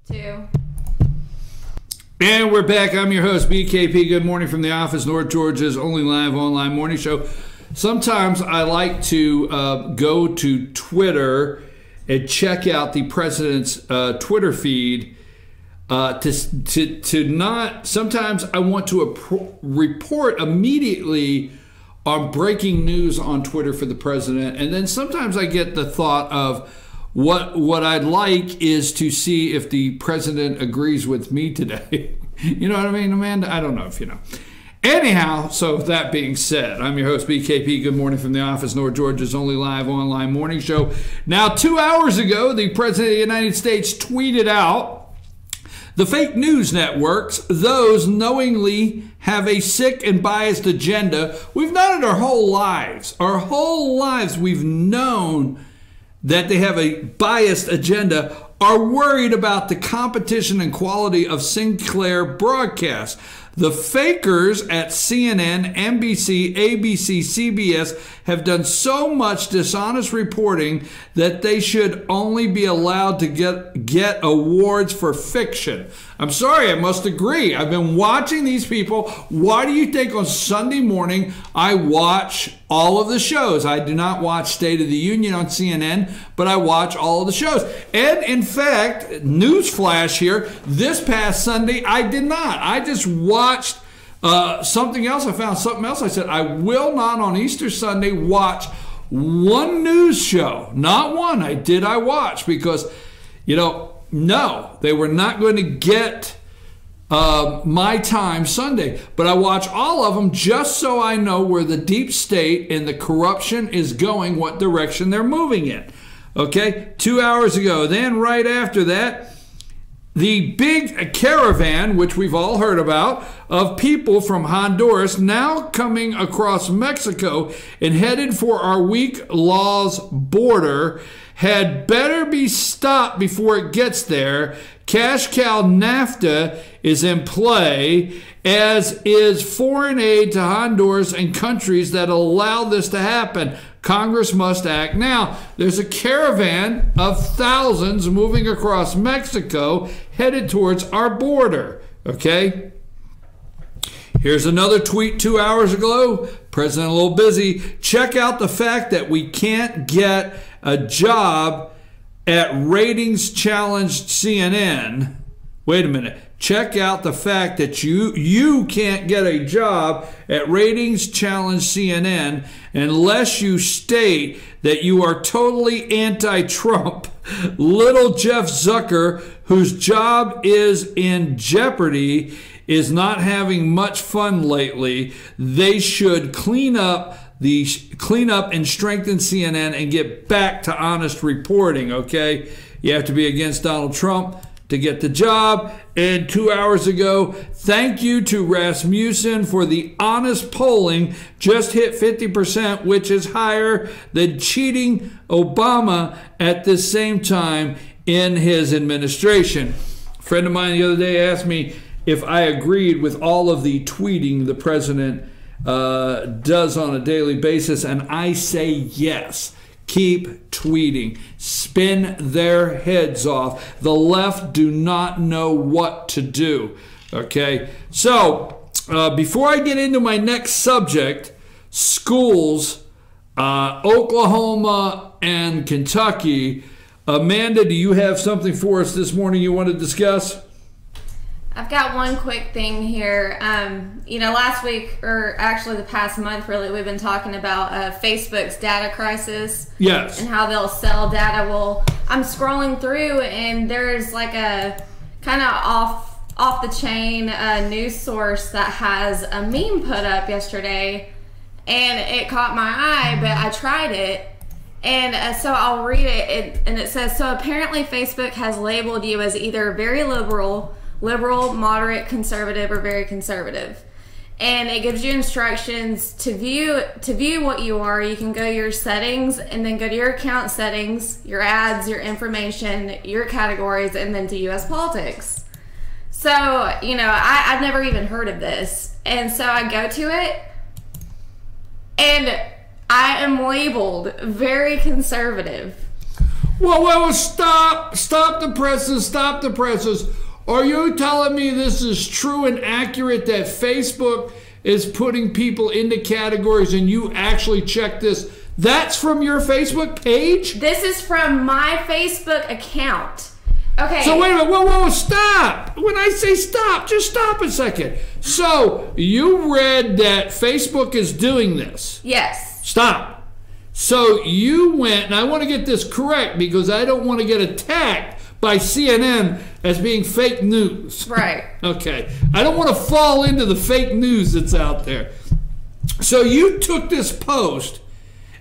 Two. And we're back. I'm your host, BKP. Good morning from the office, North Georgia's only live online morning show. Sometimes I like to go to Twitter and check out the president's Twitter feed to not. Sometimes I want to report immediately on breaking news on Twitter for the president, and then sometimes I get the thought of what I'd like is to see if the president agrees with me today. You know what I mean, Amanda? I don't know if you know. Anyhow, so that being said, I'm your host, BKP. Good morning from the office, North Georgia's only live online morning show. Now, 2 hours ago, the President of the United States tweeted out, "The fake news networks, those knowingly have a sick and biased agenda." We've known it our whole lives. Our whole lives we've known that they have a biased agenda, are worried about the competition and quality of Sinclair broadcasts. The fakers at CNN, NBC, ABC, CBS have done so much dishonest reporting that they should only be allowed to get awards for fiction. I'm sorry, I must agree. I've been watching these people. Why do you think on Sunday morning I watch all of the shows? I do not watch State of the Union on CNN, but I watch all of the shows. And in fact, newsflash here, this past Sunday I did not. I just watched something else. I found something else. I said, I will not on Easter Sunday watch one news show. Not one. I watch because, no, they were not going to get my time Sunday. But I watch all of them just so I know where the deep state and the corruption is going, what direction they're moving in. Okay, 2 hours ago. Then right after that, the big caravan, which we've all heard about, of people from Honduras now coming across Mexico and headed for our weak laws border had better be stopped before it gets there. Cash cow NAFTA is in play, as is foreign aid to Honduras and countries that allow this to happen. Congress must act now. There's a caravan of thousands moving across Mexico headed towards our border. Okay? Here's another tweet 2 hours ago. President a little busy. Check out the fact that we can't get a job at ratings challenged CNN. Wait a minute. Check out the fact that you can't get a job at ratings challenged CNN unless you state that you are totally anti-Trump. Little Jeff Zucker, whose job is in jeopardy, is not having much fun lately. They should clean up and strengthen CNN and get back to honest reporting, okay? You have to be against Donald Trump to get the job. And 2 hours ago, thank you to Rasmussen for the honest polling. Just hit 50%, which is higher than cheating Obama at the same time in his administration. A friend of mine the other day asked me if I agreed with all of the tweeting the president does on a daily basis, and I say yes. Keep tweeting. Spin their heads off. The left do not know what to do. Okay? So, before I get into my next subject, schools, Oklahoma and Kentucky, Amanda, do you have something for us this morning you want to discuss? I've got one quick thing here. Last week, or actually the past month, really, we've been talking about Facebook's data crisis. Yes. And how they'll sell data. Well, I'm scrolling through, and there's like a kind of off the chain news source that has a meme put up yesterday, and it caught my eye, but I tried it. And so I'll read it, and it says, so apparently Facebook has labeled you as either very liberal, moderate, conservative, or very conservative. And it gives you instructions to view what you are. You can go to your settings and then go to your account settings, your ads, your information, your categories, and then to US politics. So, I've never even heard of this. And so I go to it, and I am labeled very conservative. Whoa, stop the presses, stop the presses. Are you telling me this is true and accurate that Facebook is putting people into categories and you actually check this? That's from your Facebook page? This is from my Facebook account. Okay. So wait a minute, whoa, stop. When I say stop, just stop a second. So you read that Facebook is doing this? Yes. Stop. So you went, and I want to get this correct because I don't want to get attacked by CNN as being fake news. Right. Okay. I don't want to fall into the fake news that's out there. So you took this post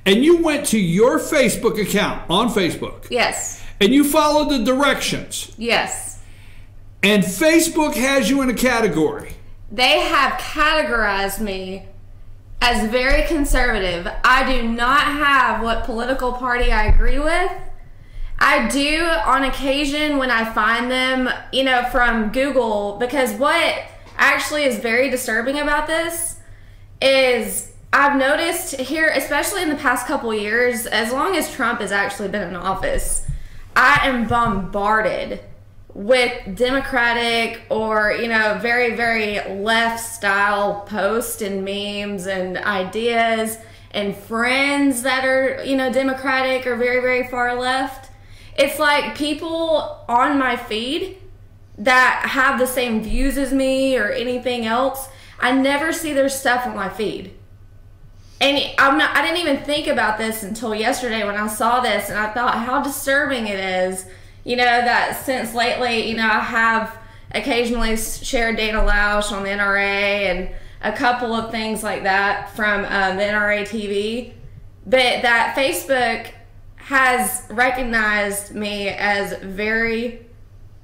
and you went to your Facebook account on Facebook. Yes. And you followed the directions. Yes. And Facebook has you in a category. They have categorized me as very conservative. I do not have what political party I agree with. I do on occasion when I find them, from Google, because what actually is very disturbing about this is I've noticed here, especially in the past couple years, as long as Trump has actually been in office, I am bombarded with Democratic or, very, very left style posts and memes and ideas and friends that are, Democratic or very, very far left. It's like people on my feed that have the same views as me or anything else, I never see their stuff on my feed. And I didn't even think about this until yesterday when I saw this, and I thought how disturbing it is, that since lately, I have occasionally shared Dana Lausch on the NRA and a couple of things like that from the NRA TV, but that Facebook has recognized me as very,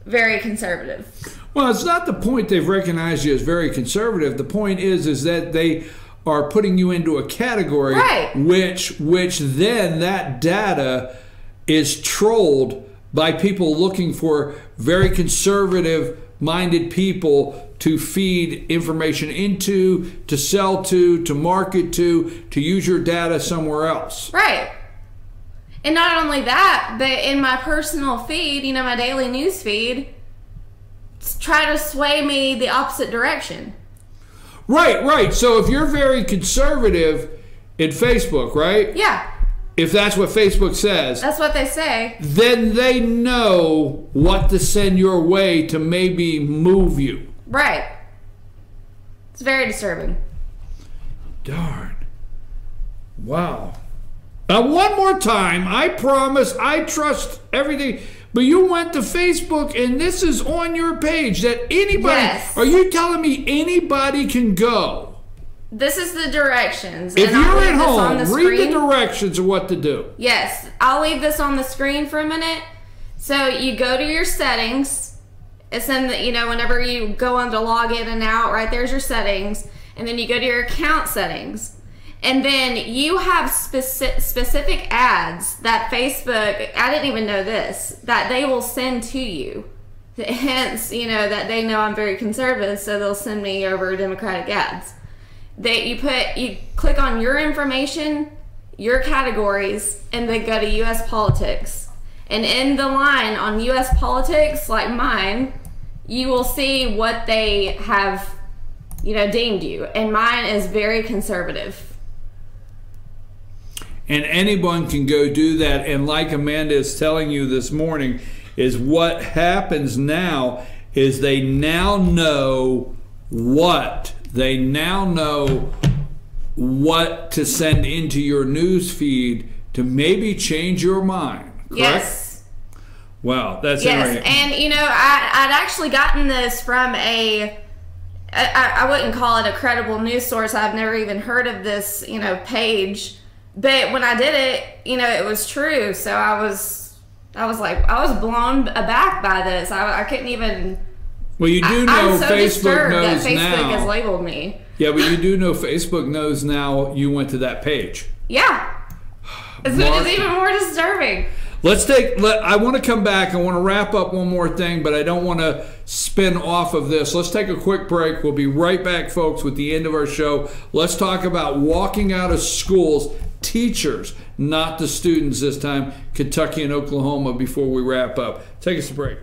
very conservative. Well, it's not the point they've recognized you as very conservative. The point is that they are putting you into a category, right, which then that data is trolled by people looking for very conservative minded people to feed information into, to sell to market to use your data somewhere else. Right. And not only that, but in my personal feed, my daily news feed, try to sway me the opposite direction. Right. So if you're very conservative in Facebook, right? Yeah. If that's what Facebook says. That's what they say. Then they know what to send your way to maybe move you. Right. It's very disturbing. Darn. Wow. Now, one more time, I promise I trust everything. But you went to Facebook, and this is on your page that anybody... Yes. Are you telling me anybody can go? This is the directions. If and you're at home, read the directions of what to do. Yes. I'll leave this on the screen for a minute. So you go to your settings. It's in the, whenever you go on to log in and out, right there's your settings. And then you go to your account settings. And then you have specific ads that Facebook, I didn't even know this, that they will send to you. Hence, that they know I'm very conservative, so they'll send me over Democratic ads. You click on your information, your categories, and then go to U.S. politics. And in the line on U.S. politics, like mine, you will see what they have, deemed you. And mine is very conservative. And anyone can go do that. And like Amanda is telling you this morning, is what happens now is they now know what to send into your news feed to maybe change your mind. Correct? Yes. Wow, that's yes. And I'd actually gotten this from I wouldn't call it a credible news source. I've never even heard of this page. But when I did it, it was true. So I was blown aback by this. I couldn't even. Well, you do know I'm so Facebook knows that Facebook now. has labeled me. Yeah, but you do know Facebook knows now you went to that page. Yeah, which is even more disturbing. I want to come back. I want to wrap up one more thing, but I don't want to spin off of this. Let's take a quick break. We'll be right back, folks, with the end of our show. Let's talk about walking out of schools teachers, not the students this time. Kentucky and Oklahoma before we wrap up. Take us a break.